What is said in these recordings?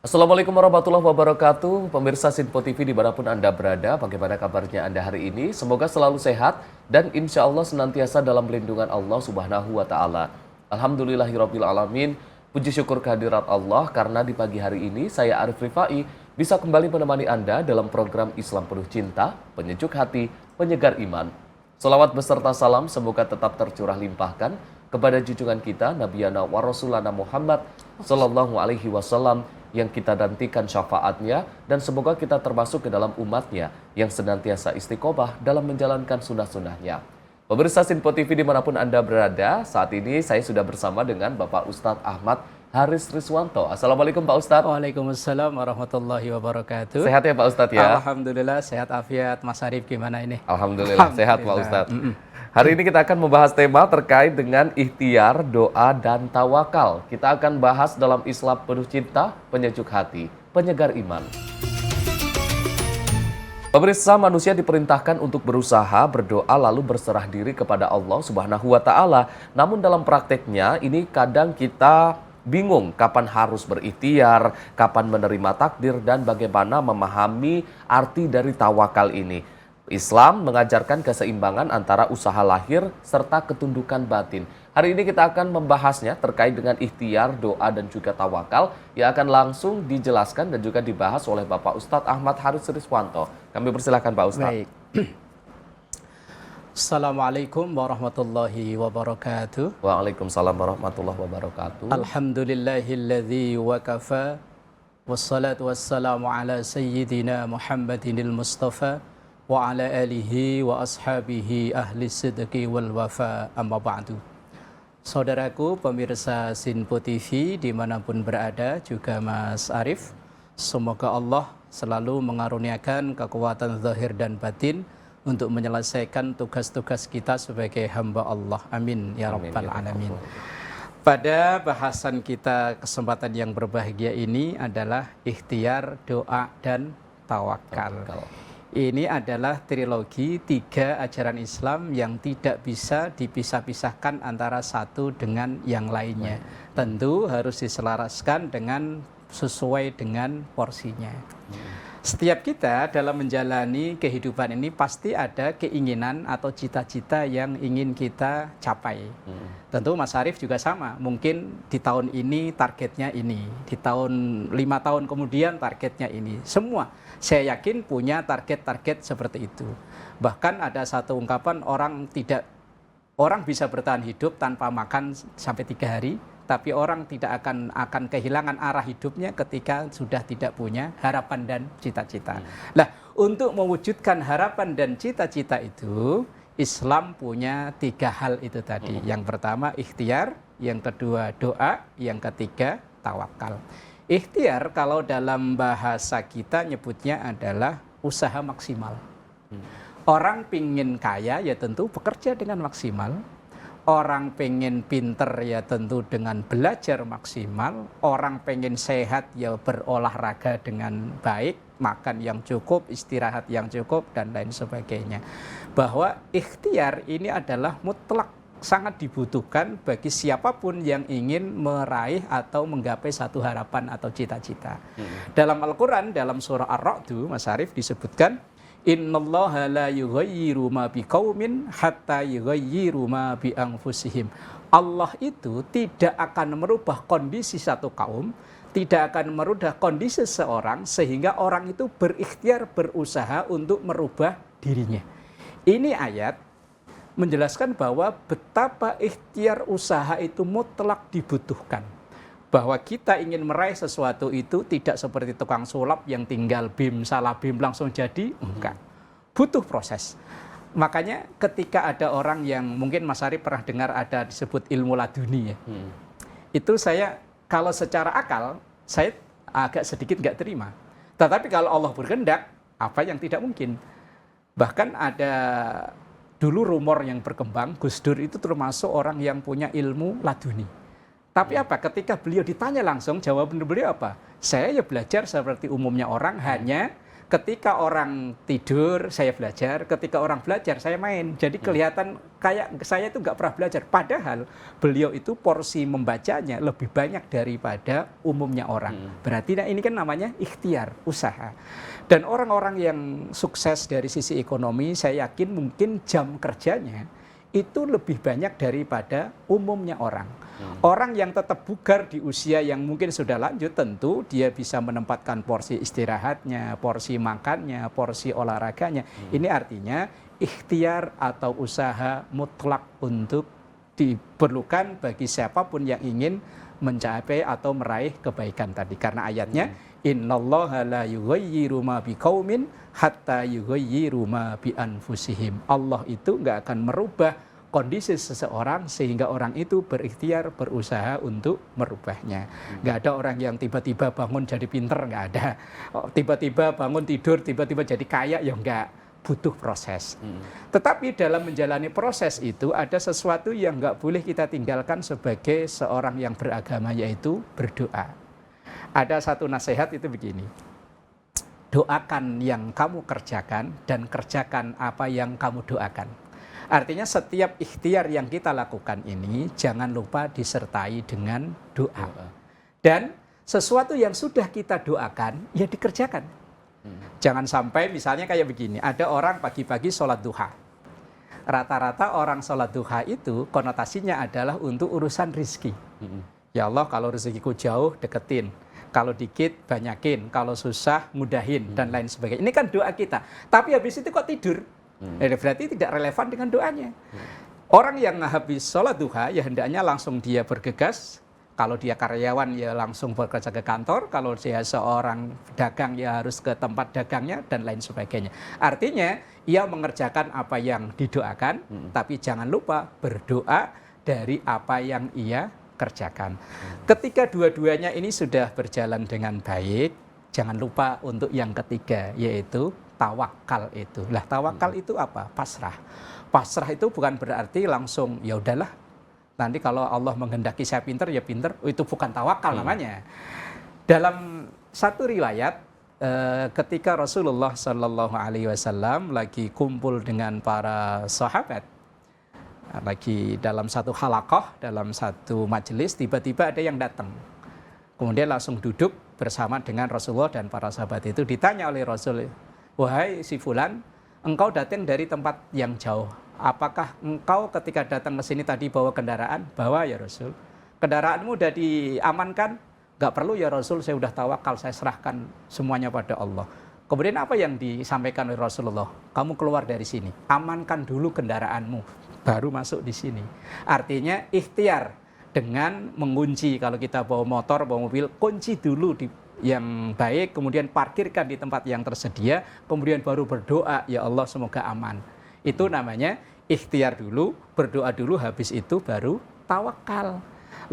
Assalamualaikum warahmatullahi wabarakatuh. Pemirsa Sinpo TV dimanapun Anda berada, bagaimana kabarnya Anda hari ini? Semoga selalu sehat dan insya Allah senantiasa dalam lindungan Allah Subhanahu wa Ta'ala. Alhamdulillahirabbil alamin. Puji syukur kehadirat Allah karena di pagi hari ini saya Arif Rifai bisa kembali menemani Anda dalam program Islam Penuh Cinta, Penyejuk Hati, Penyegar Iman. Salawat beserta salam semoga tetap tercurah limpahkan kepada junjungan kita Nabiyana wa Rasulana Muhammad Sallallahu Alaihi Wasallam yang kita nantikan syafaatnya dan semoga kita termasuk ke dalam umatnya yang senantiasa istiqomah dalam menjalankan sunnah-sunnahnya. Pemirsa Sinpo TV dimanapun Anda berada, saat ini saya sudah bersama dengan Bapak Ustadz Ahmad Haris Riswanto. Assalamualaikum Pak Ustadz. Waalaikumsalam warahmatullahi wabarakatuh. Sehat ya Pak Ustadz ya? Alhamdulillah sehat afiat. Mas Arif gimana ini? Alhamdulillah sehat Pak Ustadz. Hari ini kita akan membahas tema terkait dengan ikhtiar, doa, dan tawakal. Kita akan bahas dalam Islam Penuh Cinta, Penyejuk Hati, Penyegar Iman. Pemirsa, manusia diperintahkan untuk berusaha, berdoa, lalu berserah diri kepada Allah Subhanahu wa Ta'ala. Namun dalam prakteknya ini kadang kita bingung kapan harus berikhtiar, kapan menerima takdir, dan bagaimana memahami arti dari tawakal ini. Islam mengajarkan keseimbangan antara usaha lahir serta ketundukan batin. Hari ini kita akan membahasnya terkait dengan ikhtiar, doa, dan juga tawakal yang akan langsung dijelaskan dan juga dibahas oleh Bapak Ustadz Ahmad Haris Riswanto. Kami persilakan Pak Ustadz. Baik. Assalamualaikum warahmatullahi wabarakatuh. Waalaikumsalam warahmatullahi wabarakatuh. Alhamdulillahilladzi wa kafa. Wassalatu wassalamu ala sayyidina Muhammadinil Mustafa wa ala alihi wa ashabihi ahli sidqi wal wafa, amma ba'du. Saudaraku pemirsa Sinpo TV dimanapun berada, juga Mas Arif, semoga Allah selalu mengaruniakan kekuatan zahir dan batin untuk menyelesaikan tugas-tugas kita sebagai hamba Allah. Amin ya rabbal alamin. Pada bahasan kita kesempatan yang berbahagia ini adalah ikhtiar, doa, dan tawakal. Ini adalah trilogi 3 ajaran Islam yang tidak bisa dipisah-pisahkan antara satu dengan yang lainnya. Tentu harus diselaraskan dengan sesuai dengan porsinya. Setiap kita dalam menjalani kehidupan ini pasti ada keinginan atau cita-cita yang ingin kita capai. Tentu Mas Arief juga sama. Mungkin di tahun ini targetnya ini, di tahun 5 tahun kemudian targetnya ini. Semua saya yakin punya target-target seperti itu. Bahkan ada satu ungkapan orang bisa bertahan hidup tanpa makan sampai 3 hari. Tapi orang tidak akan kehilangan arah hidupnya ketika sudah tidak punya harapan dan cita-cita. Nah, untuk mewujudkan harapan dan cita-cita itu, Islam punya 3 hal itu tadi. Yang pertama ikhtiar, yang kedua doa, yang ketiga tawakal. Ikhtiar kalau dalam bahasa kita nyebutnya adalah usaha maksimal. Orang pingin kaya ya tentu bekerja dengan maksimal. Orang pengen pinter ya tentu dengan belajar maksimal. Orang pengen sehat ya berolahraga dengan baik, makan yang cukup, istirahat yang cukup, dan lain sebagainya. Bahwa ikhtiar ini adalah mutlak sangat dibutuhkan bagi siapapun yang ingin meraih atau menggapai satu harapan atau cita-cita. Dalam Al-Quran, dalam surah Ar-Ra'd, Mas Arif, disebutkan innallaha la yughayyiru ma biqaumin hatta yughayyiru ma bi anfusihim. Allah itu tidak akan merubah kondisi satu kaum, tidak akan merubah kondisi seseorang sehingga orang itu berikhtiar, berusaha untuk merubah dirinya. Ini ayat menjelaskan bahwa betapa ikhtiar usaha itu mutlak dibutuhkan. Bahwa kita ingin meraih sesuatu itu tidak seperti tukang sulap yang tinggal bim salah bim langsung jadi, enggak. Butuh proses. Makanya ketika ada orang yang mungkin Mas Ari pernah dengar ada disebut ilmu laduni ya. Itu saya kalau secara akal saya agak sedikit nggak terima. Tetapi kalau Allah berkehendak, apa yang tidak mungkin? Bahkan ada dulu rumor yang berkembang, Gus Dur itu termasuk orang yang punya ilmu laduni. Tapi apa? Ketika beliau ditanya langsung, jawaban beliau apa? Saya ya belajar seperti umumnya orang, hanya ketika orang tidur, saya belajar. Ketika orang belajar, saya main. Jadi kelihatan kayak saya itu nggak pernah belajar. Padahal beliau itu porsi membacanya lebih banyak daripada umumnya orang. Berarti ini kan namanya ikhtiar, usaha. Dan orang-orang yang sukses dari sisi ekonomi, saya yakin mungkin jam kerjanya itu lebih banyak daripada umumnya orang. Orang yang tetap bugar di usia yang mungkin sudah lanjut, tentu dia bisa menempatkan porsi istirahatnya, porsi makannya, porsi olahraganya. Ini artinya ikhtiar atau usaha mutlak untuk diperlukan bagi siapapun yang ingin mencapai atau meraih kebaikan tadi. Karena ayatnya, innallaha la yughayyiru ma biqaumin hatta yughayyiru ma bi anfusihim. Allah itu nggak akan merubah kondisi seseorang sehingga orang itu berikhtiar, berusaha untuk merubahnya. Nggak ada orang yang tiba-tiba bangun jadi pinter, nggak ada. Tiba-tiba bangun tidur, tiba-tiba jadi kaya, ya nggak. Butuh proses. Tetapi dalam menjalani proses itu ada sesuatu yang nggak boleh kita tinggalkan sebagai seorang yang beragama, yaitu berdoa. Ada satu nasihat itu begini. Doakan yang kamu kerjakan dan kerjakan apa yang kamu doakan. Artinya setiap ikhtiar yang kita lakukan ini jangan lupa disertai dengan doa. Dan sesuatu yang sudah kita doakan ya dikerjakan. Jangan sampai misalnya kayak begini, ada orang pagi-pagi sholat duha. Rata-rata orang sholat duha itu konotasinya adalah untuk urusan rizki. Ya Allah, kalau rezekiku jauh deketin, kalau dikit banyakin, kalau susah mudahin dan lain sebagainya. Ini kan doa kita. Tapi habis itu kok tidur? Berarti tidak relevan dengan doanya. Orang yang habis sholat duha ya hendaknya langsung dia bergegas. Kalau dia karyawan ya langsung bekerja ke kantor. Kalau dia seorang dagang ya harus ke tempat dagangnya dan lain sebagainya. Artinya ia mengerjakan apa yang didoakan, tapi jangan lupa berdoa dari apa yang ia kerjakan. Ketika dua-duanya ini sudah berjalan dengan baik, jangan lupa untuk yang ketiga, yaitu tawakal itu. Lah tawakal itu apa? Pasrah. Pasrah itu bukan berarti langsung ya udahlah. Nanti kalau Allah menghendaki saya pinter ya pinter. Itu bukan tawakal namanya. Dalam satu riwayat ketika Rasulullah Shallallahu Alaihi Wasallam lagi kumpul dengan para sahabat, lagi dalam satu halaqah, dalam satu majelis, tiba-tiba ada yang datang. Kemudian langsung duduk bersama dengan Rasulullah dan para sahabat itu. Ditanya oleh Rasul, wahai si fulan, engkau datang dari tempat yang jauh. Apakah engkau ketika datang ke sini tadi bawa kendaraan? Bawa ya Rasul. Kendaraanmu udah diamankan? Gak perlu ya Rasul, saya udah tawakal, saya serahkan semuanya pada Allah. Kemudian apa yang disampaikan oleh Rasulullah? Kamu keluar dari sini, amankan dulu kendaraanmu, baru masuk di sini. Artinya ikhtiar dengan mengunci. Kalau kita bawa motor, bawa mobil, kunci dulu di yang baik, kemudian parkirkan di tempat yang tersedia, kemudian baru berdoa, ya Allah semoga aman. Itu namanya ikhtiar dulu, berdoa dulu, habis itu baru tawakal.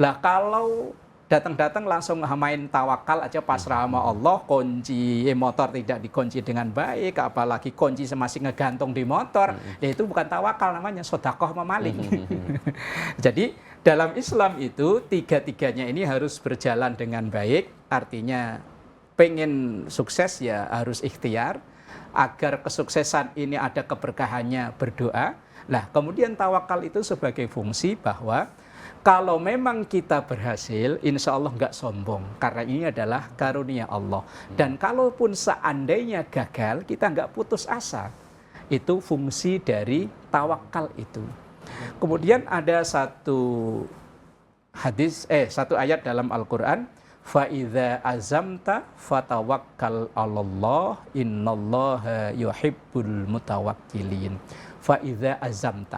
Lah kalau datang-datang langsung main tawakal aja, pasrah sama Allah, kunci motor tidak dikunci dengan baik, apalagi kunci masih ngegantung di motor, ya itu bukan tawakal, namanya sedekah memaling. Jadi dalam Islam itu tiga-tiganya ini harus berjalan dengan baik. Artinya pengen sukses ya harus ikhtiar. Agar kesuksesan ini ada keberkahannya, berdoa. Nah, kemudian tawakal itu sebagai fungsi bahwa kalau memang kita berhasil, insya Allah nggak sombong. Karena ini adalah karunia Allah. Dan kalaupun seandainya gagal, kita nggak putus asa. Itu fungsi dari tawakal itu. Kemudian ada satu ayat dalam Al-Quran, فَإِذَا أَزَمْتَ فَتَوَكَّلْ عَلَى اللَّهِ إِنَّ اللَّهَ يُحِبُّ الْمُتَوَكِّلِينَ. فَإِذَا أَزَمْتَ,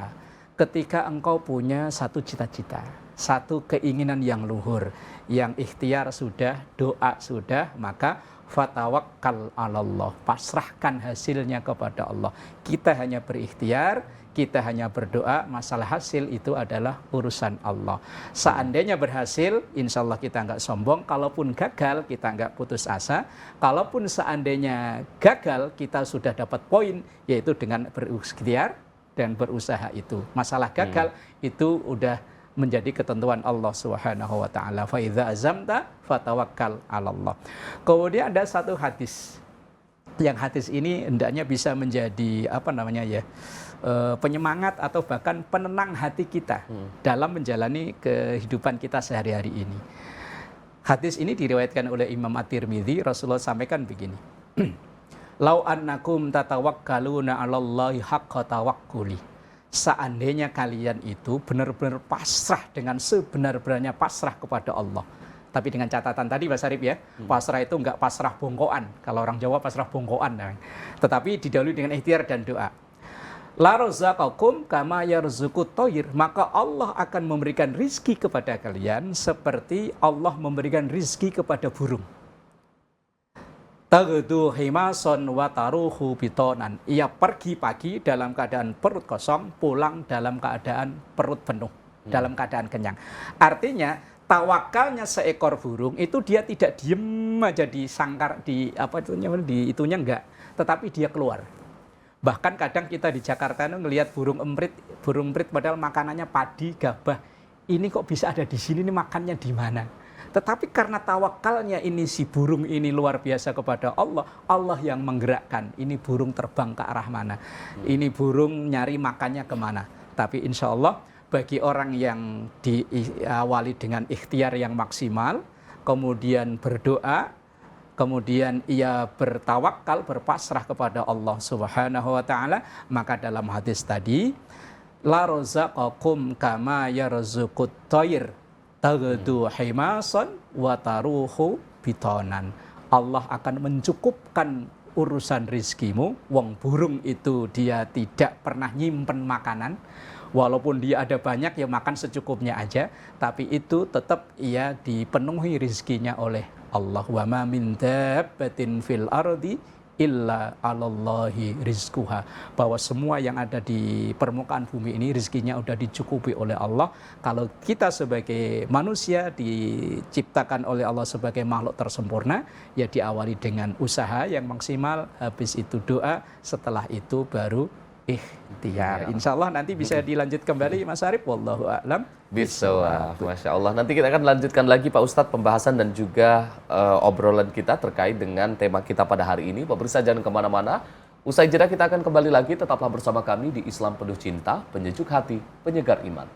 ketika engkau punya satu cita-cita, satu keinginan yang luhur, yang ikhtiar sudah, doa sudah, maka fatawakkal 'ala Allah, pasrahkan hasilnya kepada Allah. Kita hanya berikhtiar, kita hanya berdoa, masalah hasil itu adalah urusan Allah. Seandainya berhasil, insya Allah kita nggak sombong. Kalaupun gagal, kita nggak putus asa. Kalaupun seandainya gagal, kita sudah dapat poin, yaitu dengan berikhtiar dan berusaha itu. Masalah gagal itu udah menjadi ketentuan Allah Subhanahu wa taala. Fa idza azamta fatawakkal 'ala Allah. Kemudian ada satu hadis yang hadis ini hendaknya bisa menjadi penyemangat atau bahkan penenang hati kita dalam menjalani kehidupan kita sehari-hari ini. Hadis ini diriwayatkan oleh Imam At-Tirmidzi. Rasulullah sampaikan begini. Lau annakum tatawakkaluna 'alallahi haqqa tawakkuli. Seandainya kalian itu benar-benar pasrah dengan sebenar-benarnya pasrah kepada Allah. Tapi dengan catatan tadi Mas Arif ya, pasrah itu enggak pasrah bongkoan. Kalau orang Jawa pasrah bongkoan. Tetapi didahului dengan ikhtiar dan doa. La razaqakum kama yarzuqut thair, maka Allah akan memberikan rizki kepada kalian seperti Allah memberikan rizki kepada burung. Taghdu himason wa taruhu bitonan. Ia pergi pagi dalam keadaan perut kosong, pulang dalam keadaan perut penuh, dalam keadaan kenyang. Artinya tawakalnya seekor burung itu dia tidak diem aja di sangkar di itunya enggak, tetapi dia keluar. Bahkan kadang kita di Jakarta ngelihat burung emprit padahal makanannya padi, gabah. Ini kok bisa ada di sini, ini makannya di mana? Tetapi karena tawakalnya ini si burung ini luar biasa kepada Allah, Allah yang menggerakkan. Ini burung terbang ke arah mana? Ini burung nyari makannya kemana? Tapi insya Allah bagi orang yang diawali dengan ikhtiar yang maksimal, kemudian berdoa, kemudian ia bertawakal, berpasrah kepada Allah Subhanahu wa taala, maka dalam hadis tadi, la razaqakum kama yarzuqut thair taghdu himasan wa taruhu bitonan. Allah akan mencukupkan urusan rizkimu. Wong burung itu dia tidak pernah nyimpen makanan. Walaupun dia ada banyak, ya makan secukupnya aja. Tapi itu tetap ia dipenuhi rizkinya oleh Allah. Wa ma min dabbatin fil ardi illa 'alallahi rizquha. Bahwa semua yang ada di permukaan bumi ini rizkinya udah dicukupi oleh Allah. Kalau kita sebagai manusia diciptakan oleh Allah sebagai makhluk tersempurna, ya diawali dengan usaha yang maksimal, habis itu doa, setelah itu baru ikhtiar. Insya Allah nanti bisa dilanjut kembali Mas Arif. Wallahu a'lam Bismillah. Masya Allah. Nanti kita akan lanjutkan lagi Pak Ustadz pembahasan dan juga obrolan kita terkait dengan tema kita pada hari ini. Pemirsa jangan kemana-mana. Usai jeda kita akan kembali lagi. Tetaplah bersama kami di Islam Penuh Cinta, penyejuk hati, penyegar iman.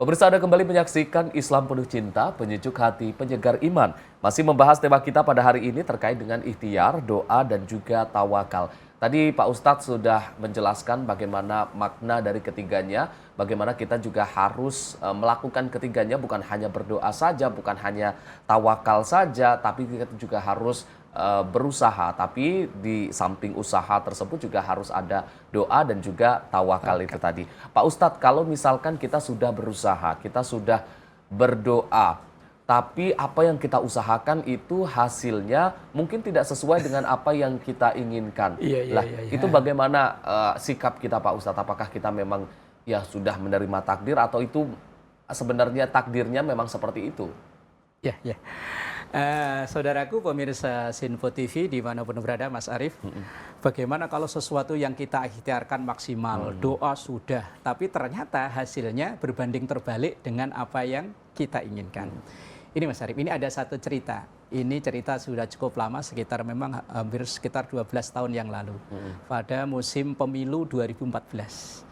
Pemirsa, Anda kembali menyaksikan Islam Penuh Cinta, penyejuk hati, penyegar iman. Masih membahas tema kita pada hari ini terkait dengan ikhtiar, doa, dan juga tawakal. Tadi Pak Ustadz sudah menjelaskan bagaimana makna dari ketiganya, bagaimana kita juga harus melakukan ketiganya, bukan hanya berdoa saja, bukan hanya tawakal saja, tapi kita juga harus berusaha. Tapi di samping usaha tersebut juga harus ada doa dan juga tawakal itu tadi. Pak Ustadz, kalau misalkan kita sudah berusaha, kita sudah berdoa, tapi apa yang kita usahakan itu hasilnya mungkin tidak sesuai dengan apa yang kita inginkan. Itu bagaimana sikap kita Pak Ustadz? Apakah kita memang ya sudah menerima takdir atau itu sebenarnya takdirnya memang seperti itu? Saudaraku pemirsa Sinfo TV dimanapun berada Mas Arif, bagaimana kalau sesuatu yang kita ikhtiarkan maksimal, doa sudah, tapi ternyata hasilnya berbanding terbalik dengan apa yang kita inginkan. Ini Mas Arif, ini ada satu cerita. Ini cerita sudah cukup lama, hampir sekitar 12 tahun yang lalu. Pada musim pemilu 2014.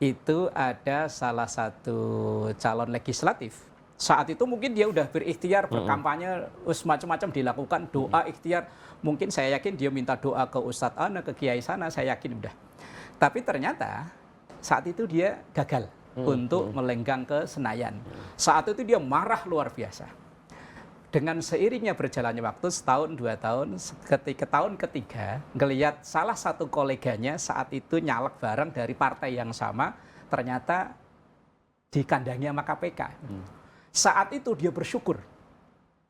Itu ada salah satu calon legislatif. Saat itu mungkin dia udah berikhtiar, berkampanye, macam-macam dilakukan, doa, ikhtiar. Mungkin saya yakin dia minta doa ke Ustadz Ana, ke Kiai sana, saya yakin udah. Tapi ternyata saat itu dia gagal untuk melenggang ke Senayan. Saat itu dia marah luar biasa. Dengan seiringnya berjalannya waktu, setahun, 2 tahun, ketika tahun ketiga, ngelihat salah satu koleganya saat itu nyalek bareng dari partai yang sama, ternyata dikandangi sama KPK. Saat itu dia bersyukur.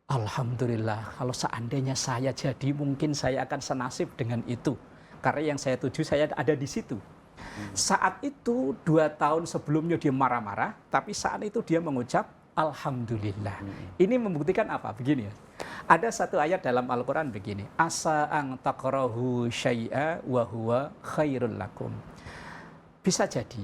Alhamdulillah, kalau seandainya saya jadi, mungkin saya akan senasib dengan itu. Karena yang saya tuju, saya ada di situ. Saat itu, 2 tahun sebelumnya dia marah-marah, tapi saat itu dia mengucap, Alhamdulillah. Ini membuktikan apa? Begini ya. Ada satu ayat dalam Al-Quran begini, asa ang takrahu syai'a wa huwa khairul lakum. Bisa jadi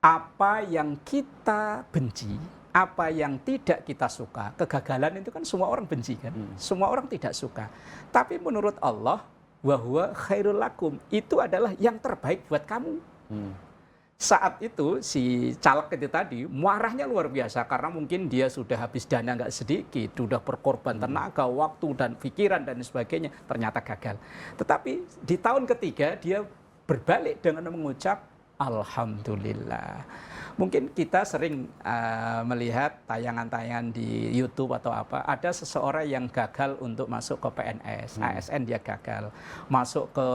apa yang kita benci, apa yang tidak kita suka, kegagalan itu kan semua orang benci kan, semua orang tidak suka. Tapi menurut Allah, wa huwa khairul lakum, itu adalah yang terbaik buat kamu. Saat itu si caleg itu tadi marahnya luar biasa karena mungkin dia sudah habis dana nggak sedikit, sudah berkorban tenaga, waktu dan pikiran dan sebagainya, ternyata gagal. Tetapi di tahun ketiga dia berbalik dengan mengucap alhamdulillah. Mungkin kita sering melihat tayangan-tayangan di YouTube atau apa, ada seseorang yang gagal untuk masuk ke PNS, ASN dia gagal, masuk ke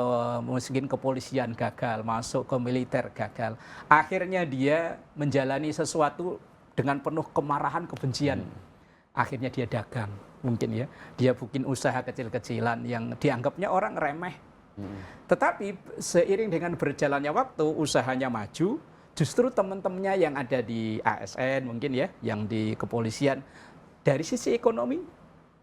mungkin kepolisian gagal, masuk ke militer gagal. Akhirnya dia menjalani sesuatu dengan penuh kemarahan, kebencian. Akhirnya dia dagang, mungkin ya. Dia bikin usaha kecil-kecilan yang dianggapnya orang remeh. Tetapi seiring dengan berjalannya waktu, usahanya maju, justru teman-temannya yang ada di ASN mungkin ya, yang di kepolisian, dari sisi ekonomi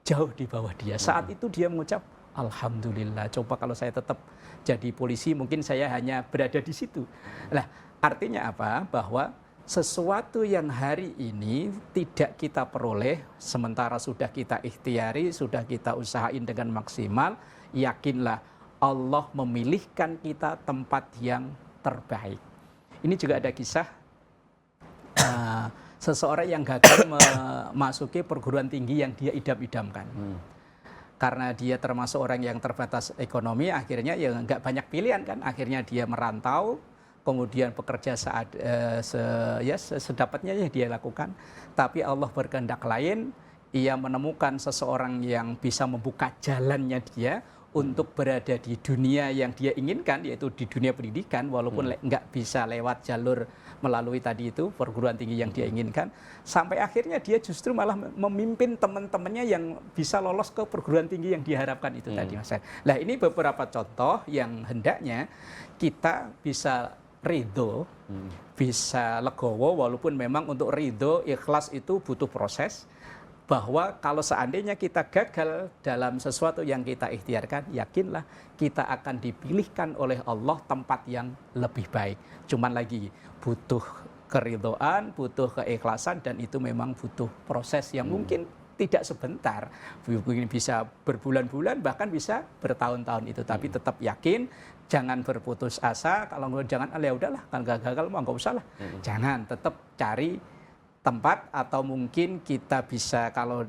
jauh di bawah dia. Saat itu dia mengucap, alhamdulillah, coba kalau saya tetap jadi polisi mungkin saya hanya berada di situ. Nah, artinya apa? Bahwa sesuatu yang hari ini tidak kita peroleh, sementara sudah kita ikhtiari, sudah kita usahain dengan maksimal, yakinlah Allah memilihkan kita tempat yang terbaik. Ini juga ada kisah seseorang yang gagal memasuki perguruan tinggi yang dia idam-idamkan. Karena dia termasuk orang yang terbatas ekonomi, akhirnya ya nggak banyak pilihan kan. Akhirnya dia merantau, kemudian bekerja sedapatnya ya dia lakukan. Tapi Allah berkehendak lain, ia menemukan seseorang yang bisa membuka jalannya dia untuk berada di dunia yang dia inginkan, yaitu di dunia pendidikan, walaupun nggak bisa lewat jalur melalui tadi itu perguruan tinggi yang dia inginkan, sampai akhirnya dia justru malah memimpin teman-temannya yang bisa lolos ke perguruan tinggi yang diharapkan itu tadi, Mas. Nah, ini beberapa contoh yang hendaknya kita bisa ridho, bisa legowo, walaupun memang untuk ridho, ikhlas itu butuh proses. Bahwa kalau seandainya kita gagal dalam sesuatu yang kita ikhtiarkan, yakinlah kita akan dipilihkan oleh Allah tempat yang lebih baik. Cuman lagi butuh keridhaan, butuh keikhlasan, dan itu memang butuh proses yang mungkin tidak sebentar. Mungkin bisa berbulan-bulan, bahkan bisa bertahun-tahun itu. Tapi tetap yakin, jangan berputus asa. Kalau jangan, ya udahlah, kan gagal mau nggak usah lah. Jangan, tetap cari tempat, atau mungkin kita bisa kalau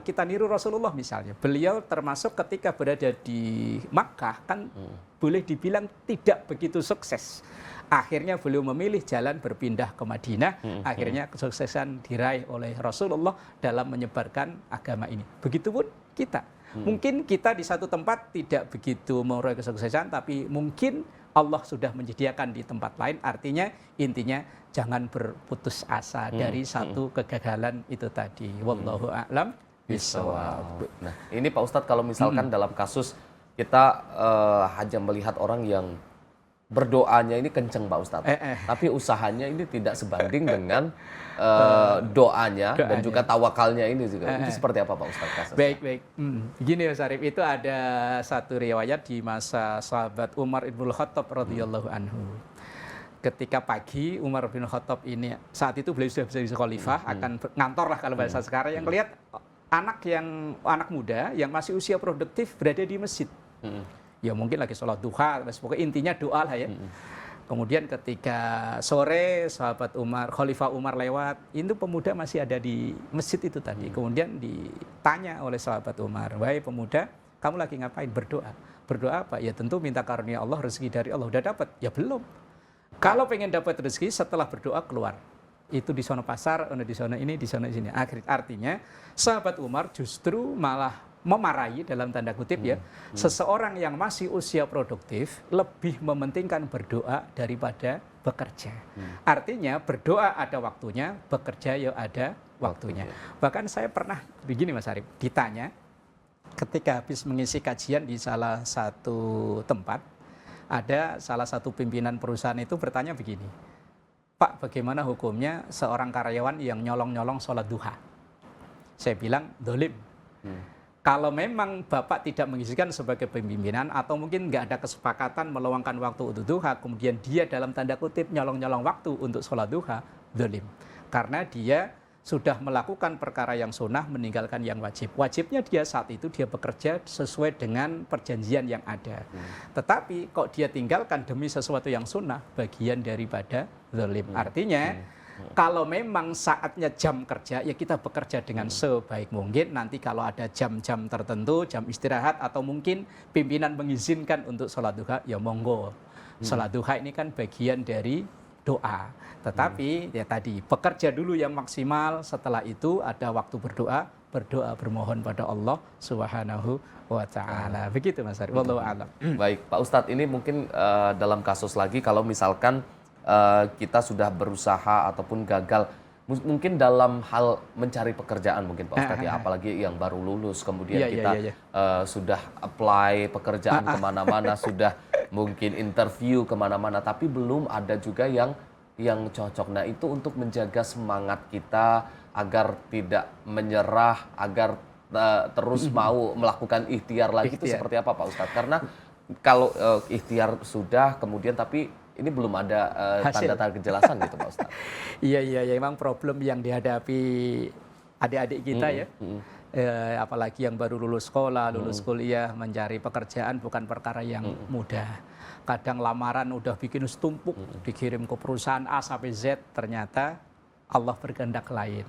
kita niru Rasulullah misalnya, beliau termasuk ketika berada di Makkah kan boleh dibilang tidak begitu sukses. Akhirnya beliau memilih jalan berpindah ke Madinah, akhirnya kesuksesan diraih oleh Rasulullah dalam menyebarkan agama ini. Begitupun kita. Mungkin kita di satu tempat tidak begitu meraih kesuksesan, tapi mungkin Allah sudah menyediakan di tempat lain. Artinya intinya jangan berputus asa dari satu kegagalan itu tadi. Wallahu a'lam bishawab. Nah, ini Pak Ustadz, kalau misalkan dalam kasus kita hanya melihat orang yang berdoanya ini kenceng Pak Ustadz, tapi usahanya ini tidak sebanding dengan doanya dan juga tawakalnya ini juga. Itu seperti apa Pak Ustadz kasusnya? Baik. Gini Mas Arif, itu ada satu riwayat di masa sahabat Umar ibn Khattab radhiyallahu anhu. Ketika pagi Umar bin Khattab ini, saat itu beliau sudah bisa khalifah, akan ngantor lah kalau bahasa sekarang, yang lihat anak muda yang masih usia produktif berada di masjid. Ya mungkin lagi sholat duha, pokoknya intinya doa lah ya. Kemudian ketika sore sahabat Umar, Khalifah Umar lewat, itu pemuda masih ada di masjid itu tadi. Kemudian ditanya oleh sahabat Umar, wahai pemuda, kamu lagi ngapain? Berdoa. Berdoa apa? Ya tentu minta karunia Allah, rezeki dari Allah. Udah dapat? Ya belum. Kalau pengen dapat rezeki setelah berdoa keluar. Itu di zona pasar, di zona ini, di zona sini. Artinya sahabat Umar justru malah memarahi dalam tanda kutip ya, seseorang yang masih usia produktif lebih mementingkan berdoa daripada bekerja. Artinya berdoa ada waktunya, bekerja ya ada waktunya. Bahkan saya pernah begini Mas Arif, ditanya ketika habis mengisi kajian di salah satu tempat, ada salah satu pimpinan perusahaan itu bertanya begini, Pak, bagaimana hukumnya seorang karyawan yang nyolong-nyolong sholat duha? Saya bilang, dolim. Kalau memang Bapak tidak mengizinkan sebagai pimpinan atau mungkin nggak ada kesepakatan meluangkan waktu untuk duha, kemudian dia dalam tanda kutip nyolong-nyolong waktu untuk sholat duha, zalim. Karena dia sudah melakukan perkara yang sunnah, meninggalkan yang wajib. Wajibnya dia saat itu dia bekerja sesuai dengan perjanjian yang ada. Tetapi kok dia tinggalkan demi sesuatu yang sunnah, bagian daripada zalim. Artinya, kalau memang saatnya jam kerja, ya kita bekerja dengan sebaik mungkin. Nanti kalau ada jam-jam tertentu, jam istirahat, atau mungkin pimpinan mengizinkan untuk sholat duha, ya monggo. Sholat duha ini kan bagian dari doa. Tetapi ya tadi, bekerja dulu yang maksimal, setelah itu ada waktu berdoa, bermohon pada Allah Subhanahu wa Ta'ala. Begitu Mas Arif. Wallahu a'lam. Baik, Pak Ustadz, ini mungkin dalam kasus lagi kalau misalkan kita sudah berusaha ataupun gagal mungkin dalam hal mencari pekerjaan mungkin Pak Ustadz ya, apalagi yang baru lulus kemudian kita sudah apply pekerjaan kemana-mana, sudah mungkin interview kemana-mana, tapi belum ada juga yang cocok. Nah itu untuk menjaga semangat kita agar tidak menyerah, agar terus mau melakukan ikhtiar lagi, itu seperti apa Pak Ustadz? Karena kalau ikhtiar sudah kemudian tapi ini belum ada tanda-tanda kejelasan gitu Pak Ustadz. Iya, memang problem yang dihadapi adik-adik kita ya. Apalagi yang baru lulus sekolah, lulus kuliah, mencari pekerjaan bukan perkara yang mudah. Kadang lamaran udah bikin setumpuk, dikirim ke perusahaan A sampai Z, ternyata Allah berkehendak lain.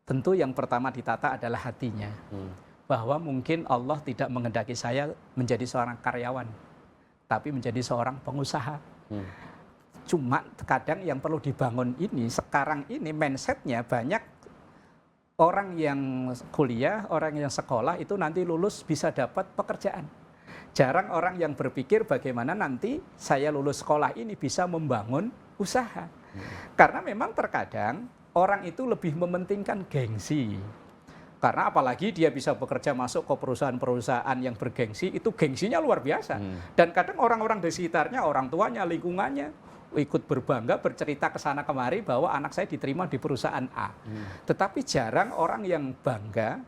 Tentu yang pertama ditata adalah hatinya. Bahwa mungkin Allah tidak menghendaki saya menjadi seorang karyawan, tapi menjadi seorang pengusaha. Cuma kadang yang perlu dibangun ini, sekarang ini mindsetnya banyak orang yang kuliah, orang yang sekolah itu nanti lulus bisa dapat pekerjaan. Jarang orang yang berpikir bagaimana nanti saya lulus sekolah ini bisa membangun usaha. Karena memang terkadang orang itu lebih mementingkan gengsi. Karena apalagi dia bisa bekerja masuk ke perusahaan-perusahaan yang bergengsi, itu gengsinya luar biasa. Dan kadang orang-orang di sekitarnya, orang tuanya, lingkungannya, ikut berbangga, bercerita ke sana kemari bahwa anak saya diterima di perusahaan A. Tetapi jarang orang yang bangga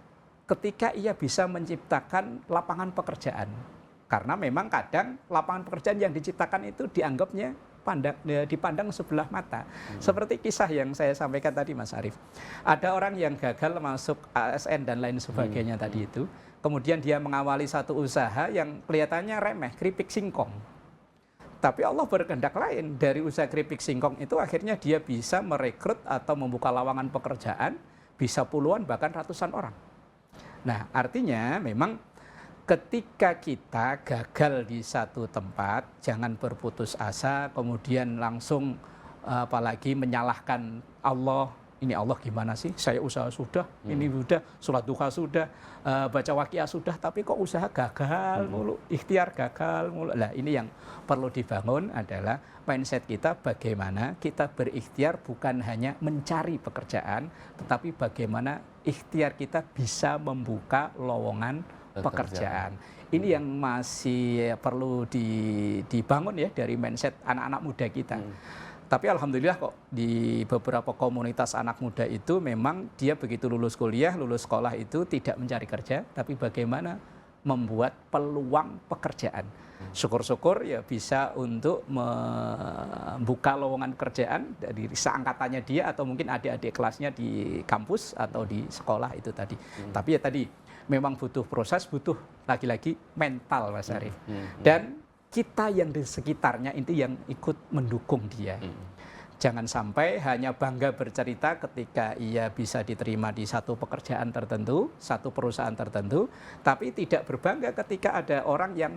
ketika ia bisa menciptakan lapangan pekerjaan. Karena memang kadang lapangan pekerjaan yang diciptakan itu dianggapnya dipandang sebelah mata. Seperti kisah yang saya sampaikan tadi Mas Arif. Ada orang yang gagal masuk ASN dan lain sebagainya tadi itu. Kemudian dia mengawali satu usaha yang kelihatannya remeh, keripik singkong. Tapi Allah berkehendak lain. Dari usaha keripik singkong itu akhirnya dia bisa merekrut atau membuka lowongan pekerjaan, bisa puluhan bahkan ratusan orang. Nah artinya memang ketika kita gagal di satu tempat, jangan berputus asa, kemudian langsung apalagi menyalahkan Allah. Ini Allah gimana sih? Saya usaha sudah, ini sudah, sholat duha sudah, baca waqiah sudah, tapi kok usaha gagal mulu, ikhtiar gagal mulu. Nah ini yang perlu dibangun adalah mindset kita bagaimana kita berikhtiar bukan hanya mencari pekerjaan, tetapi bagaimana ikhtiar kita bisa membuka lowongan pekerjaan. Ini yang masih perlu dibangun ya dari mindset anak-anak muda kita. Tapi alhamdulillah kok di beberapa komunitas anak muda itu memang dia begitu lulus kuliah, lulus sekolah itu tidak mencari kerja, tapi bagaimana membuat peluang pekerjaan. Syukur-syukur ya bisa untuk membuka lowongan pekerjaan dari seangkatannya dia atau mungkin adik-adik kelasnya di kampus atau di sekolah itu tadi. Tapi ya tadi memang butuh proses, butuh lagi-lagi mental Mas Arif. Dan kita yang di sekitarnya itu yang ikut mendukung dia. Jangan sampai hanya bangga bercerita ketika ia bisa diterima di satu pekerjaan tertentu, satu perusahaan tertentu, tapi tidak berbangga ketika ada orang yang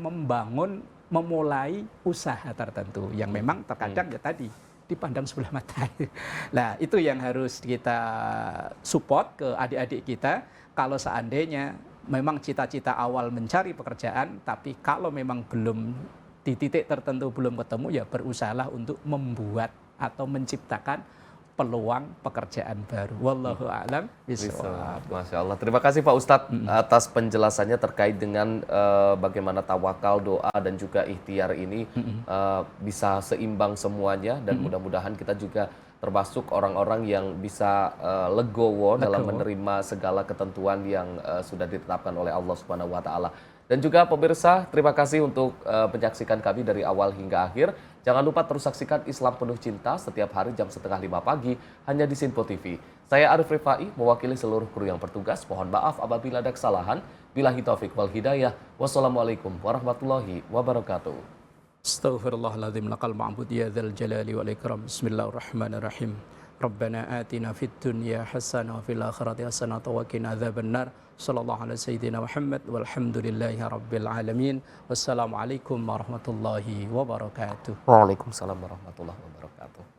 memulai usaha tertentu yang memang terkadang ya tadi dipandang sebelah mata. Nah, itu yang harus kita support ke adik-adik kita. Kalau seandainya memang cita-cita awal mencari pekerjaan, tapi kalau memang belum di titik tertentu belum ketemu, ya berusahalah untuk membuat atau menciptakan peluang pekerjaan baru. Wallahu a'lam bishawab. Masya Allah. Terima kasih Pak Ustadz atas penjelasannya terkait dengan bagaimana tawakal, doa dan juga ikhtiar ini bisa seimbang semuanya dan mudah-mudahan kita juga termasuk orang-orang yang bisa legowo dalam menerima segala ketentuan yang sudah ditetapkan oleh Allah Subhanahu wa taala. Dan juga pemirsa, terima kasih untuk menyaksikan kami dari awal hingga akhir. Jangan lupa terus saksikan Islam Penuh Cinta setiap hari jam 4:30 pagi hanya di Sinpo TV. Saya Arif Rifai mewakili seluruh kru yang bertugas. Mohon maaf apabila ada kesalahan. Billahi taufik wal hidayah. Wassalamualaikum warahmatullahi wabarakatuh. Astaghfirullahaladzim lakal ma'bud ya dzal jalali wal ikram. Bismillahirrahmanirrahim. Rabbana atina fid dunya hasanah wa fil akhirati hasanah wa qina adzabannar. Sallallahu ala sayyidina Muhammad walhamdulillahi rabbil alamin. Wassalamualaikum warahmatullahi wabarakatuh. Waalaikumsalam warahmatullahi wabarakatuh.